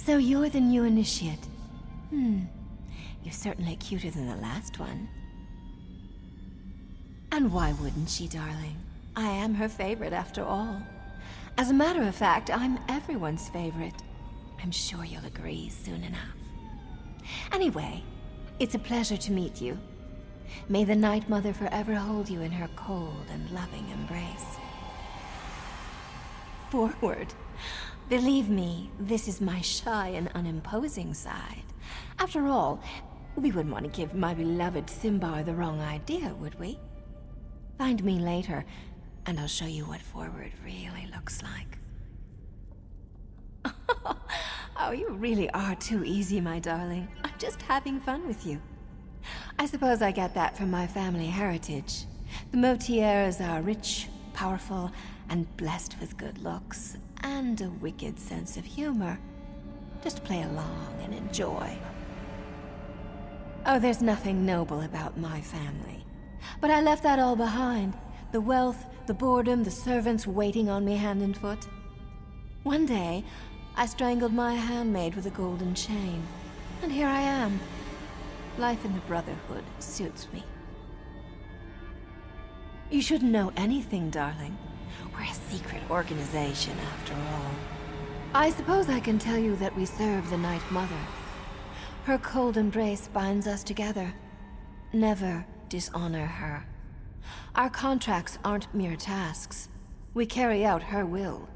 So you're the new initiate. You're certainly cuter than the last one. And why wouldn't she, darling? I am her favorite after all. As a matter of fact, I'm everyone's favorite. I'm sure you'll agree soon enough. Anyway, it's a pleasure to meet you. May the Night Mother forever hold you in her cold and loving embrace. Forward. Believe me, this is my shy and unimposing side. After all, we wouldn't want to give my beloved Simbar the wrong idea, would we? Find me later, and I'll show you what forward really looks like. Oh, you really are too easy, my darling. I'm just having fun with you. I suppose I get that from my family heritage. The Motiers are rich, powerful, and blessed with good looks, and a wicked sense of humor. Just play along and enjoy. Oh, there's nothing noble about my family. But I left that all behind. The wealth, the boredom, the servants waiting on me hand and foot. One day, I strangled my handmaid with a golden chain. And here I am. Life in the Brotherhood suits me. You shouldn't know anything, darling. We're a secret organization, after all. I suppose I can tell you that we serve the Night Mother. Her cold embrace binds us together. Never dishonor her. Our contracts aren't mere tasks. We carry out her will.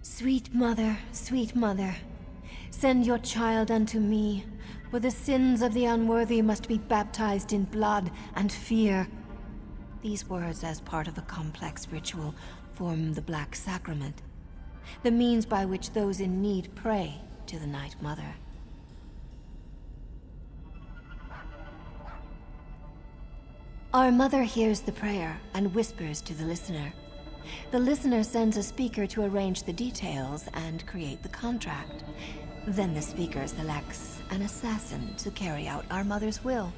Sweet mother, send your child unto me, for the sins of the unworthy must be baptized in blood and fear. These words, as part of a complex ritual, form the Black Sacrament, the means by which those in need pray to the Night Mother. Our mother hears the prayer and whispers to the listener. The listener sends a speaker to arrange the details and create the contract. Then the speaker selects an assassin to carry out our mother's will.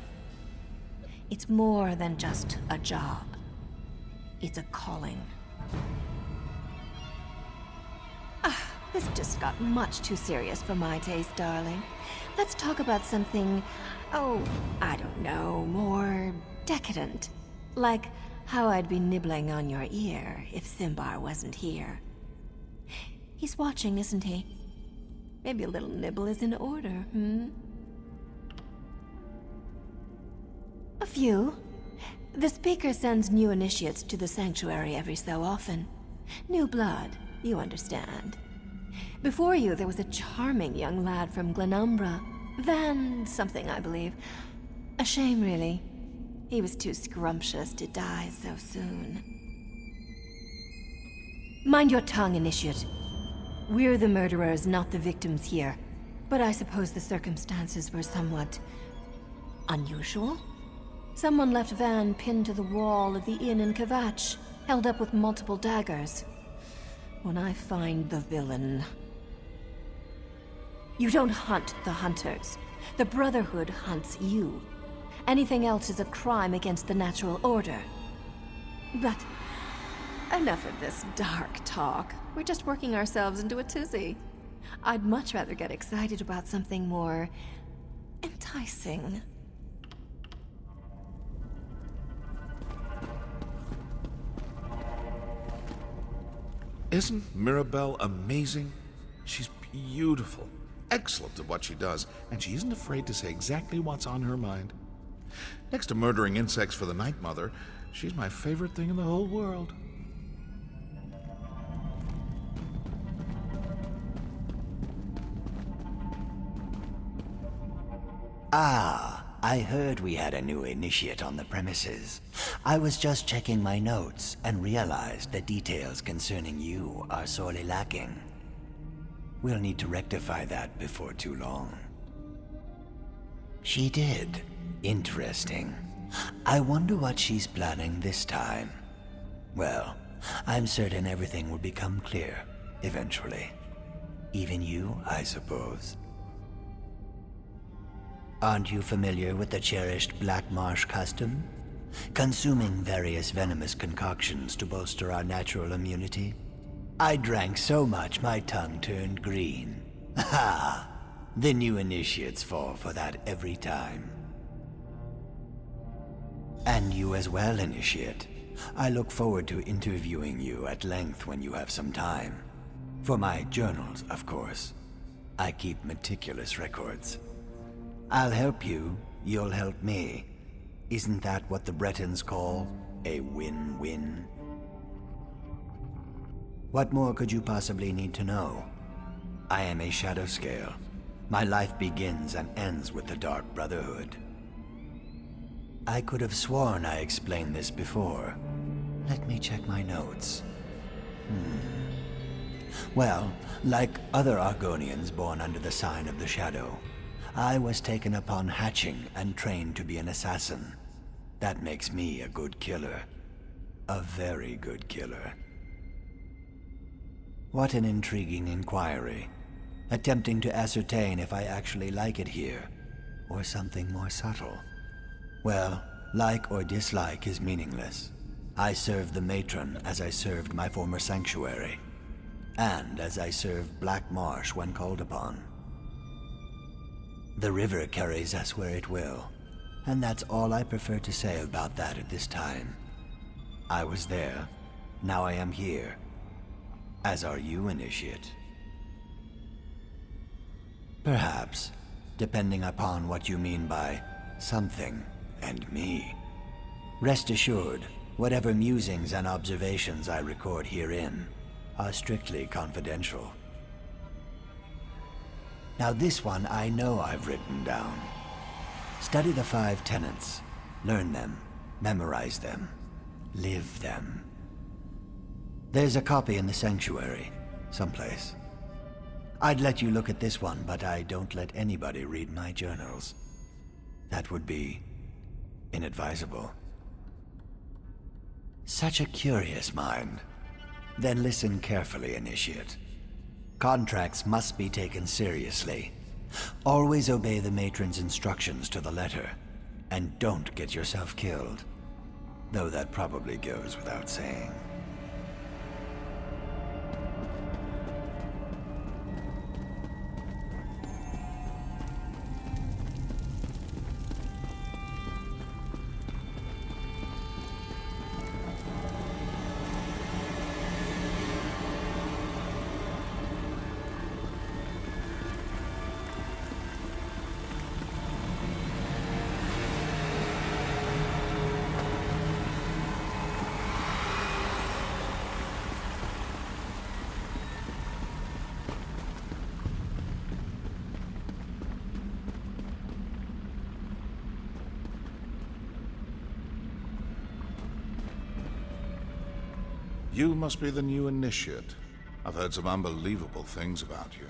It's more than just a job. It's a calling. This just got much too serious for my taste, darling. Let's talk about something, I don't know, more decadent. Like how I'd be nibbling on your ear if Simbar wasn't here. He's watching, isn't he? Maybe a little nibble is in order, A few. The speaker sends new initiates to the sanctuary every so often. New blood, you understand. Before you, there was a charming young lad from Glenumbra. Van something, I believe. A shame, really. He was too scrumptious to die so soon. Mind your tongue, Initiate. We're the murderers, not the victims here. But I suppose the circumstances were somewhat unusual? Someone left Van pinned to the wall of the inn in Kvatch, held up with multiple daggers. When I find the villain... You don't hunt the hunters. The Brotherhood hunts you. Anything else is a crime against the natural order. But enough of this dark talk. We're just working ourselves into a tizzy. I'd much rather get excited about something more enticing. Isn't Mirabelle amazing? She's beautiful, excellent at what she does, and she isn't afraid to say exactly what's on her mind. Next to murdering insects for the Night Mother, she's my favorite thing in the whole world. I heard we had a new initiate on the premises. I was just checking my notes and realized that details concerning you are sorely lacking. We'll need to rectify that before too long. She did. Interesting. I wonder what she's planning this time. Well, I'm certain everything will become clear, eventually. Even you, I suppose. Aren't you familiar with the cherished Black Marsh custom? Consuming various venomous concoctions to bolster our natural immunity? I drank so much my tongue turned green. Ha! The new initiates fall for that every time. And you as well, Initiate. I look forward to interviewing you at length when you have some time. For my journals, of course. I keep meticulous records. I'll help you, you'll help me. Isn't that what the Bretons call a win-win? What more could you possibly need to know? I am a Shadow Scale. My life begins and ends with the Dark Brotherhood. I could have sworn I explained this before. Let me check my notes. Well, like other Argonians born under the sign of the Shadow, I was taken upon hatching and trained to be an assassin. That makes me a good killer. A very good killer. What an intriguing inquiry. Attempting to ascertain if I actually like it here, or something more subtle. Well, like or dislike is meaningless. I served the matron as I served my former sanctuary, and as I served Black Marsh when called upon. The river carries us where it will, and that's all I prefer to say about that at this time. I was there, now I am here. As are you, Initiate. Perhaps, depending upon what you mean by something and me. Rest assured, whatever musings and observations I record herein are strictly confidential. Now this one I know I've written down. Study the 5 tenets, learn them, memorize them, live them. There's a copy in the sanctuary, someplace. I'd let you look at this one, but I don't let anybody read my journals. That would be inadvisable. Such a curious mind. Then listen carefully, Initiate. Contracts must be taken seriously. Always obey the matron's instructions to the letter, and don't get yourself killed. Though that probably goes without saying. You must be the new initiate. I've heard some unbelievable things about you.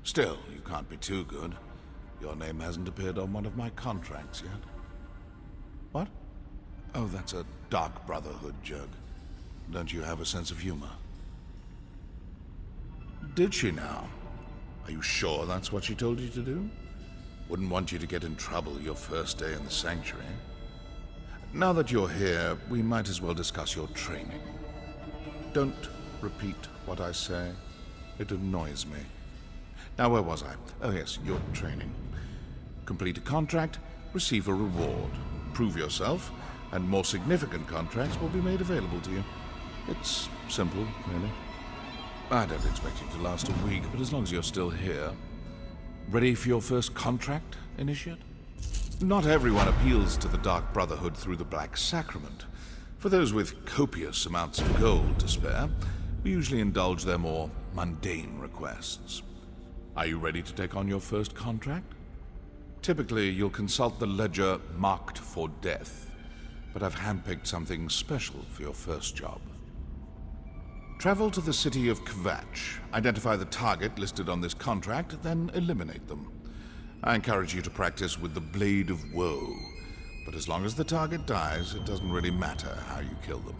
Still, you can't be too good. Your name hasn't appeared on one of my contracts yet. What? Oh, that's a Dark Brotherhood joke. Don't you have a sense of humor? Did she now? Are you sure that's what she told you to do? Wouldn't want you to get in trouble your first day in the sanctuary. Now that you're here, we might as well discuss your training. Don't repeat what I say. It annoys me. Now, where was I? Oh yes, your training. Complete a contract, receive a reward. Prove yourself, and more significant contracts will be made available to you. It's simple, really. I don't expect you to last a week, but as long as you're still here. Ready for your first contract, Initiate? Not everyone appeals to the Dark Brotherhood through the Black Sacrament. For those with copious amounts of gold to spare, we usually indulge their more mundane requests. Are you ready to take on your first contract? Typically, you'll consult the ledger marked for death, but I've handpicked something special for your first job. Travel to the city of Kvatch, identify the target listed on this contract, then eliminate them. I encourage you to practice with the Blade of Woe, but as long as the target dies, it doesn't really matter how you kill them.